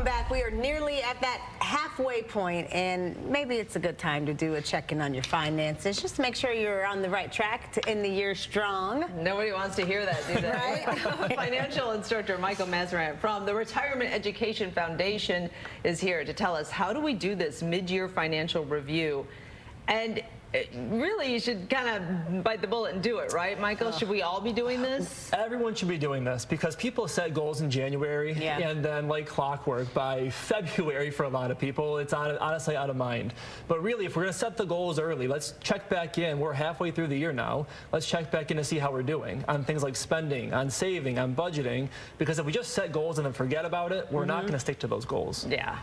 back. We are nearly at that halfway point, and maybe it's a good time to do a check-in on your finances. Just make sure you're on the right track to end the year strong. Nobody wants to hear that, do they? Right? Financial instructor Michael Mazaran from the Retirement Education Foundation is here to tell us, how do we do this mid-year financial review? And really, you should kind of bite the bullet and do it, right, Michael? Should we all be doing this? Everyone should be doing this because people set goals in January, and then like clockwork, by February for a lot of people, it's honestly out of mind. But really, if we're going to set the goals early, let's check back in. We're halfway through the year now. Let's check back in to see how we're doing on things like spending, on saving, on budgeting, because if we just set goals and then forget about it, we're not going to stick to those goals. Yeah.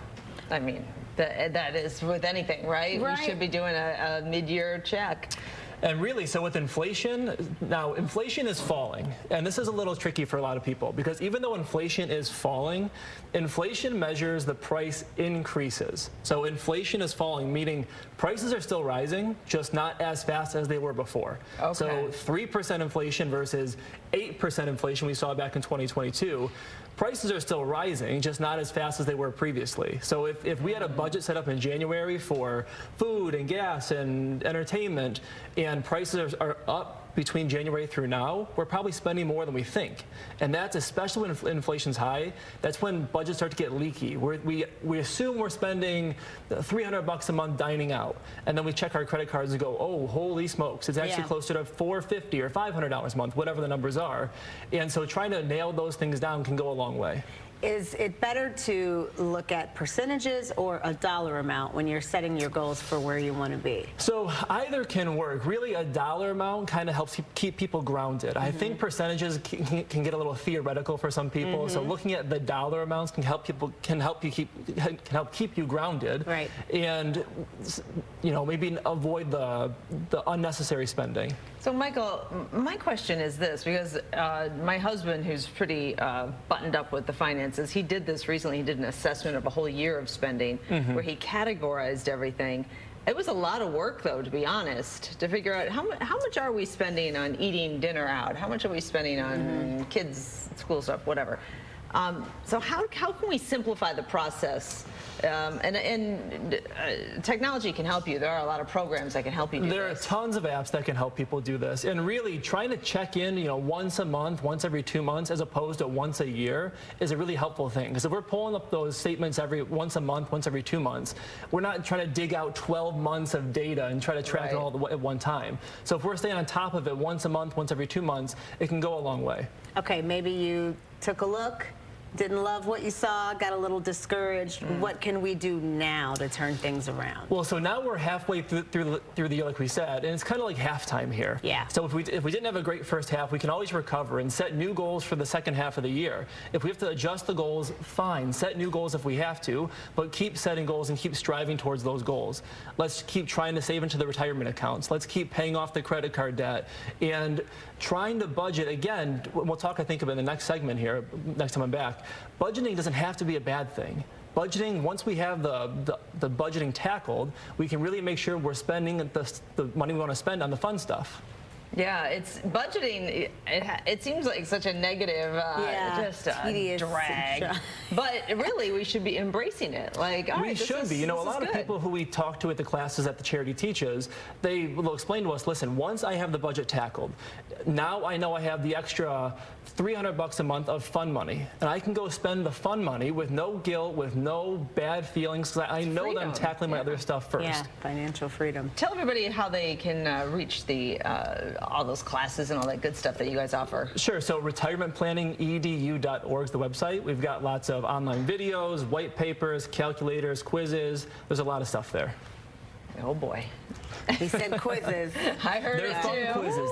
I mean, that is with anything, right? We should be doing a mid-year check. And really, so with inflation, now inflation is falling. And this is a little tricky for a lot of people because even though inflation is falling, inflation measures the price increases. So inflation is falling, meaning prices are still rising, just not as fast as they were before. Okay. So 3% inflation versus 8% inflation we saw back in 2022. Prices are still rising, just not as fast as they were previously. So if we had a budget set up in January for food and gas and entertainment, and prices are up between January through now, we're probably spending more than we think. And that's especially when inflation's high, that's when budgets start to get leaky. We assume we're spending $300 a month dining out, and then we check our credit cards and go, oh, holy smokes, it's actually closer to $450 or $500 a month, whatever the numbers are. And so trying to nail those things down can go a long way. Is it better to look at percentages or a dollar amount when you're setting your goals for where you want to be? So either can work. Really, a dollar amount kind of helps keep people grounded. I think percentages can get a little theoretical for some people. So looking at the dollar amounts can help keep you grounded. Right. And maybe avoid the unnecessary spending. So Michael, my question is this, because my husband, who's pretty buttoned up with the finances, he did this recently. He did an assessment of a whole year of spending where he categorized everything. It was a lot of work, though, to be honest, to figure out how much are we spending on eating dinner out? How much are we spending on kids' school stuff, whatever? So how can we simplify the process? Technology can help you. There are a lot of programs that can help you do this. There are tons of apps that can help people do this. And really, trying to check in, once a month, once every 2 months, as opposed to once a year, is a really helpful thing. Because if we're pulling up those statements once a month, once every 2 months, we're not trying to dig out 12 months of data and try to track it all at one time. So if we're staying on top of it once a month, once every 2 months, it can go a long way. Okay, maybe you took a look, didn't love what you saw, got a little discouraged. What can we do now to turn things around? Well, so now we're halfway through the year, like we said, and it's kind of like halftime here. Yeah. So if we didn't have a great first half, we can always recover and set new goals for the second half of the year. If we have to adjust the goals, fine. Set new goals if we have to, but keep setting goals and keep striving towards those goals. Let's keep trying to save into the retirement accounts. Let's keep paying off the credit card debt and trying to budget. Again, we'll talk, I think, about in the next segment here, next time I'm back. Budgeting doesn't have to be a bad thing. Budgeting, once we have the budgeting tackled, we can really make sure we're spending the money we want to spend on the fun stuff. Yeah, it's budgeting. It seems like such a negative, just a drag. But really, we should be embracing it. Like, all right, we should be. A lot of people who we talk to at the classes that the charity teaches, they will explain to us, listen, once I have the budget tackled, now I know I have the extra $300 a month of fun money, and I can go spend the fun money with no guilt, with no bad feelings, because I know that I'm tackling my other stuff first. Yeah, financial freedom. Tell everybody how they can reach all those classes and all that good stuff that you guys offer. Sure. So retirementplanningedu.org is the website. We've got lots of online videos, white papers, calculators, quizzes. There's a lot of stuff there. Oh boy. He said quizzes. I heard it too. They're fun quizzes.